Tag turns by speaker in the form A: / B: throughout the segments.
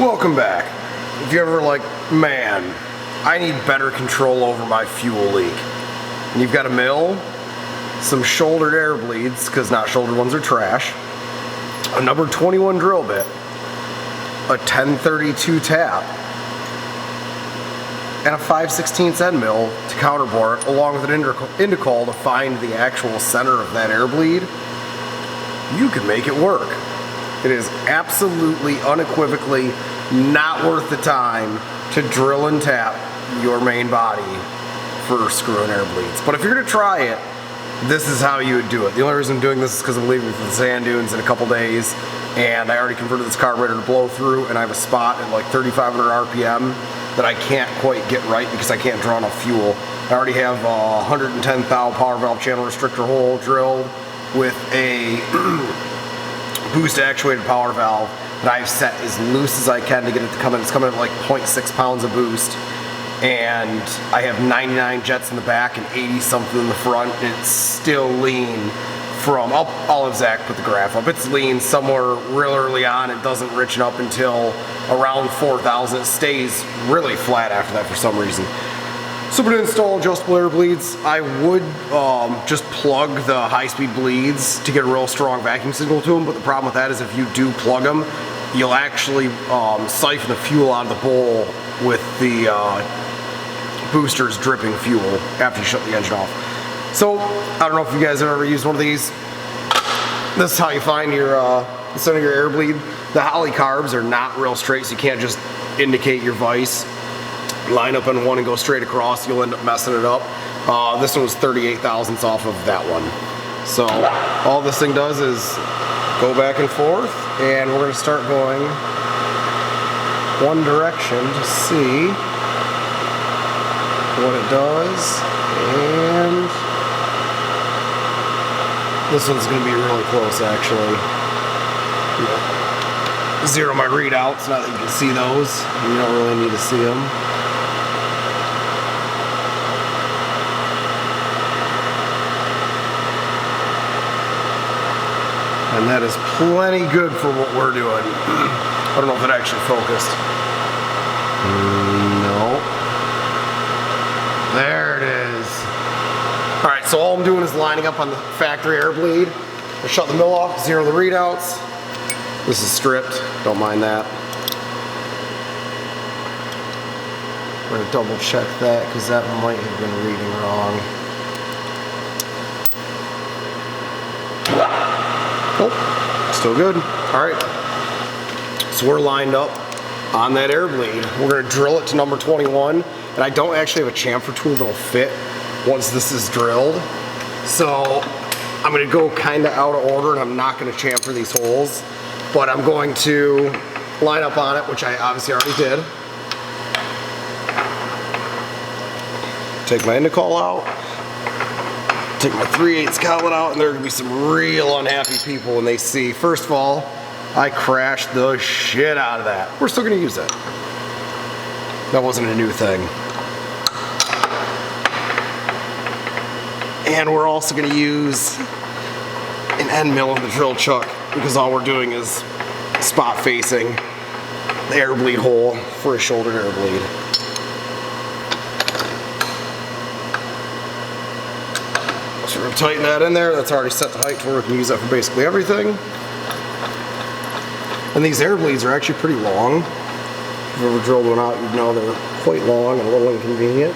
A: Welcome back. If you're ever like, man, I need better control over my fuel leak, and you've got a mill, some shouldered air bleeds, because not shouldered ones are trash, a number 21 drill bit, a 1032 tap, and a 5/16 end mill to counterbore it, along with an indicol to find the actual center of that air bleed, you can make it work. It is absolutely, unequivocally not worth the time to drill and tap your main body for screw and air bleeds. But if you're gonna try it, this is how you would do it. The only reason I'm doing this is because I'm leaving for the sand dunes in a couple days, and I already converted this carburetor to blow through, and I have a spot at like 3,500 RPM that I can't quite get right because I can't draw enough fuel. I already have a 110 thou power valve channel restrictor hole drilled with a boost actuated power valve that I've set as loose as I can to get it to come in. It's coming at like 0.6 pounds of boost, and I have 99 jets in the back and 80 something in the front, and it's still lean from, I'll have Zach put the graph up, it's lean somewhere real early on. It doesn't richen up until around 4,000. It stays really flat after that for some reason. So to install adjustable air bleeds, I would just plug the high-speed bleeds to get a real strong vacuum signal to them, but the problem with that is if you do plug them, you'll actually siphon the fuel out of the bowl with the boosters dripping fuel after you shut the engine off. So, I don't know if you guys have ever used one of these. This is how you find your the center of your air bleed. The Holley carbs are not real straight, so you can't just indicate your vise, line up on one and go straight across. You'll end up messing it up. This one was 38 thousandths off of that one. So all this thing does is go back and forth, and we're going to start going one direction to see what it does. And this one's going to be really close, actually. Zero my readouts, not that you can see those. You don't really need to see them. And that is plenty good for what we're doing. I don't know if it actually focused. No. There it is. All right, so all I'm doing is lining up on the factory air bleed. I shut the mill off, zero the readouts. This is stripped, don't mind that. We're gonna double check that because that might have been reading wrong. Oh, still good. All right, so we're lined up on that air bleed. We're gonna drill it to number 21, and I don't actually have a chamfer tool that'll fit once this is drilled. So I'm gonna go kinda out of order, and I'm not gonna chamfer these holes, but I'm going to line up on it, which I obviously already did. Take my indicol out. Take my 3/8 collet out, and there are gonna be some real unhappy people when they see, first of all, I crashed the shit out of that. We're still gonna use it. That wasn't a new thing. And we're also gonna use an end mill in the drill chuck because all we're doing is spot facing the air bleed hole for a shouldered air bleed. So we're gonna tighten that in there. That's already set the height to where we can use that for basically everything. And these air bleeds are actually pretty long. If you've ever drilled one out, you'd know they're quite long and a little inconvenient.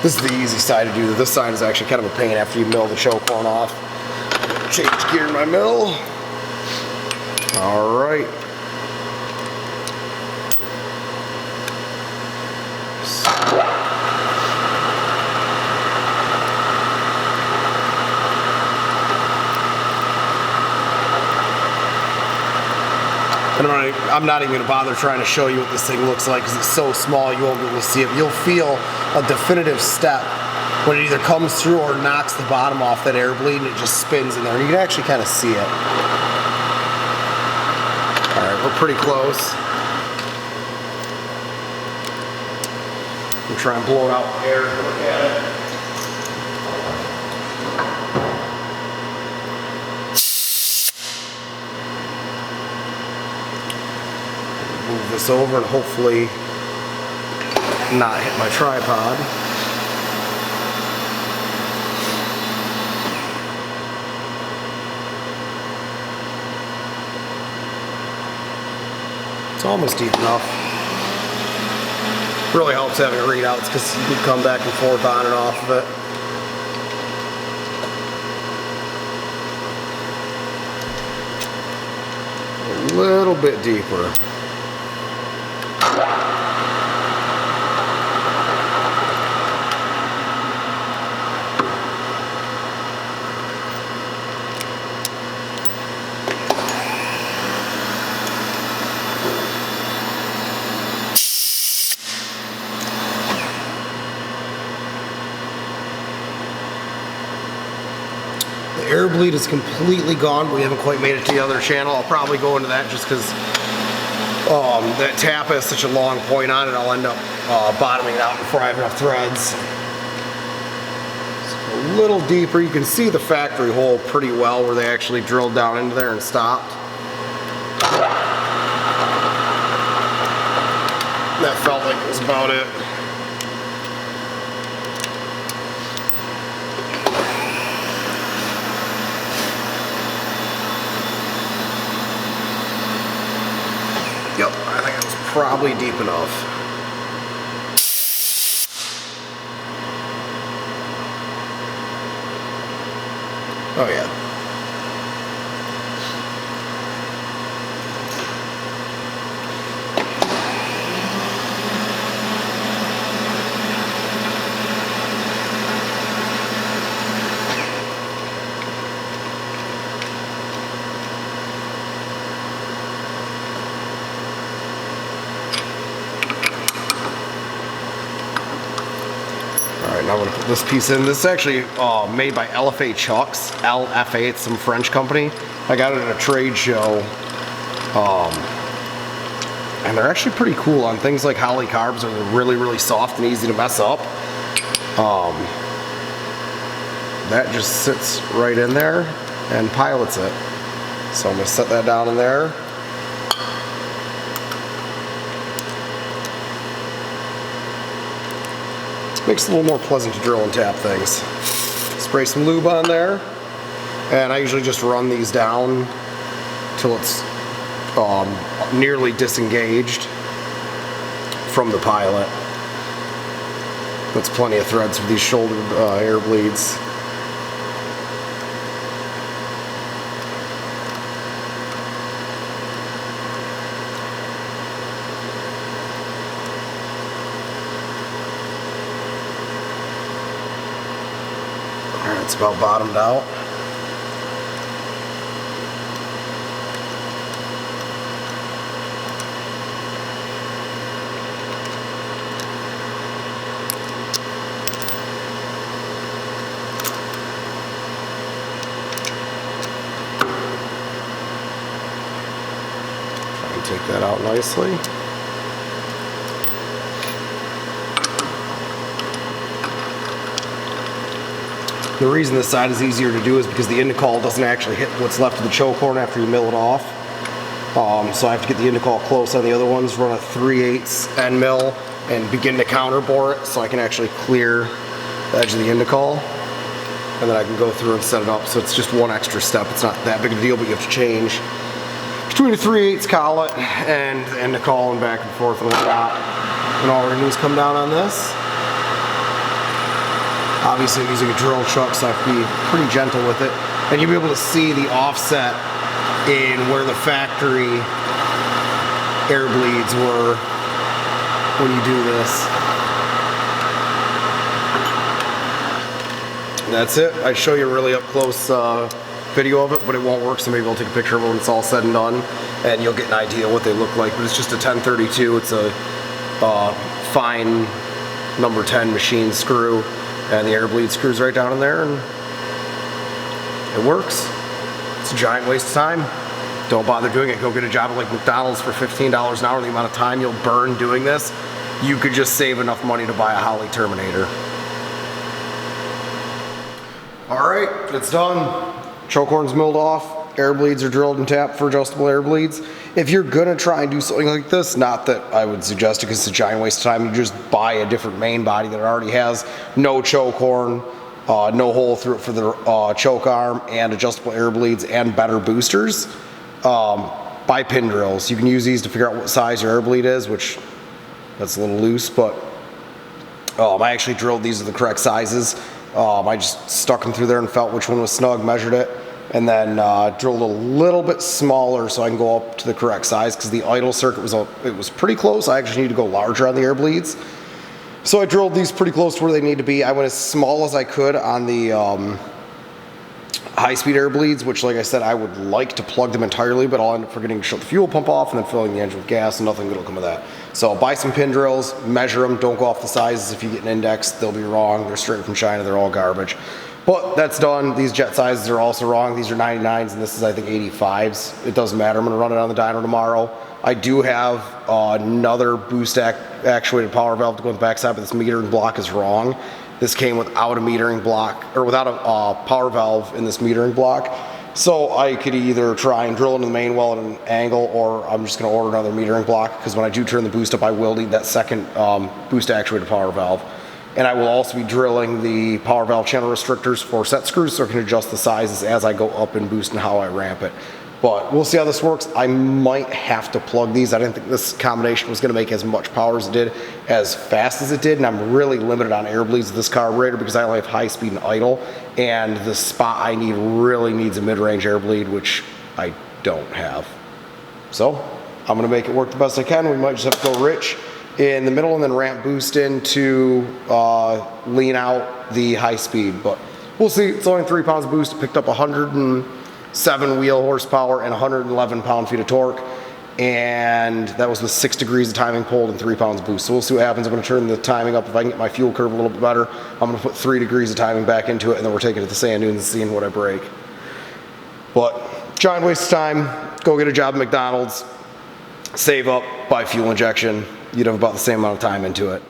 A: This is the easy side to do. This side is actually kind of a pain after you mill the choke horn off. Change gear in my mill. All right. And I'm not even going to bother trying to show you what this thing looks like because it's so small you won't be able to see it. You'll feel a definitive step when it either comes through or knocks the bottom off that air bleed and it just spins in there. And you can actually kind of see it. All right, we're pretty close. We'll try and blow it out with air and look at it. this over and hopefully not hit my tripod. It's almost deep enough. Really helps having readouts because you can come back and forth on and off of it. A little bit deeper. The air bleed is completely gone, but we haven't quite made it to the other channel. I'll probably go into that just because that tap has such a long point on it. I'll end up bottoming it out before I have enough threads. So a little deeper. You can see the factory hole pretty well where they actually drilled down into there and stopped. That felt like it was about it. Yep, I think it was probably deep enough. Oh yeah. I'm gonna put this piece in. This is actually made by LFA Chucks. LFA, it's some French company. I got it at a trade show. And they're actually pretty cool on things like Holley carbs. Are really, really soft and easy to mess up. That just sits right in there and pilots it. So I'm gonna set that down in there. Makes it a little more pleasant to drill and tap things. Spray some lube on there, and I usually just run these down till it's nearly disengaged from the pilot. That's plenty of threads for these shoulder air bleeds. It's about bottomed out. Try and take that out nicely. The reason this side is easier to do is because the indicol doesn't actually hit what's left of the choke horn after you mill it off. So I have to get the indicol close on the other ones, run a 3/8 end mill, and begin to counter bore it so I can actually clear the edge of the indicol. And then I can go through and set it up. So it's just one extra step. It's not that big of a deal, but you have to change between a 3/8 collet and the indicol and back and forth and whatnot. And all we're gonna do is come down on this. Obviously I'm using a drill chuck, so I have to be pretty gentle with it. And you'll be able to see the offset in where the factory air bleeds were when you do this. And that's it. I'd show you a really up close video of it, but it won't work, so maybe I'll take a picture of it when it's all said and done, and you'll get an idea what they look like. But it's just a 1032. It's a fine number 10 machine screw, and the air bleed screws right down in there, and it works. It's a giant waste of time. Don't bother doing it. Go get a job at like McDonald's for $15 an hour. The amount of time you'll burn doing this, you could just save enough money to buy a Holley Terminator. All right, it's done. Choke horn's milled off. air bleeds are drilled and tapped for adjustable air bleeds. If you're gonna try and do something like this, not that I would suggest it because it's a giant waste of time, you just buy a different main body that already has no choke horn, no hole through it for the choke arm, and adjustable air bleeds and better boosters. Buy pin drills. You can use these to figure out what size your air bleed is, which that's a little loose, but I actually drilled these to the correct sizes. I just stuck them through there and felt which one was snug, measured it, and then drilled a little bit smaller so I can go up to the correct size because the idle circuit was pretty close. I actually need to go larger on the air bleeds. So I drilled these pretty close to where they need to be. I went as small as I could on the high-speed air bleeds, which, like I said, I would like to plug them entirely, but I'll end up forgetting to shut the fuel pump off and then filling the engine with gas, and nothing good will come of that. So buy some pin drills, measure them, don't go off the sizes. If you get an index, they'll be wrong. They're straight from China, they're all garbage. But that's done. These jet sizes are also wrong. These are 99s, and this is, I think, 85s. It doesn't matter. I'm going to run it on the dyno tomorrow. I do have another boost actuated power valve to go on the backside, but this metering block is wrong. This came without a metering block, or without a power valve in this metering block. So I could either try and drill into the main well at an angle, or I'm just going to order another metering block, because when I do turn the boost up, I will need that second boost actuated power valve. And I will also be drilling the power valve channel restrictors for set screws so I can adjust the sizes as I go up in boost and how I ramp it. But we'll see how this works. I might have to plug these. I didn't think this combination was going to make as much power as it did, as fast as it did, and I'm really limited on air bleeds with this carburetor because I only have high speed and idle, and the spot I need really needs a mid-range air bleed, which I don't have. So I'm going to make it work the best I can. We might just have to go rich in the middle and then ramp boost in to lean out the high speed, but we'll see. It's only 3 pounds of boost. It picked up 107 wheel horsepower and 111 pound-feet of torque, and that was with 6 degrees of timing pulled and 3 pounds of boost. So we'll see what happens. I'm going to turn the timing up. If I can get my fuel curve a little bit better, I'm going to put 3 degrees of timing back into it, and then we're taking it to sand dunes and seeing what I break. But giant waste of time. Go get a job at McDonald's, save up, buy fuel injection. You'd have about the same amount of time into it.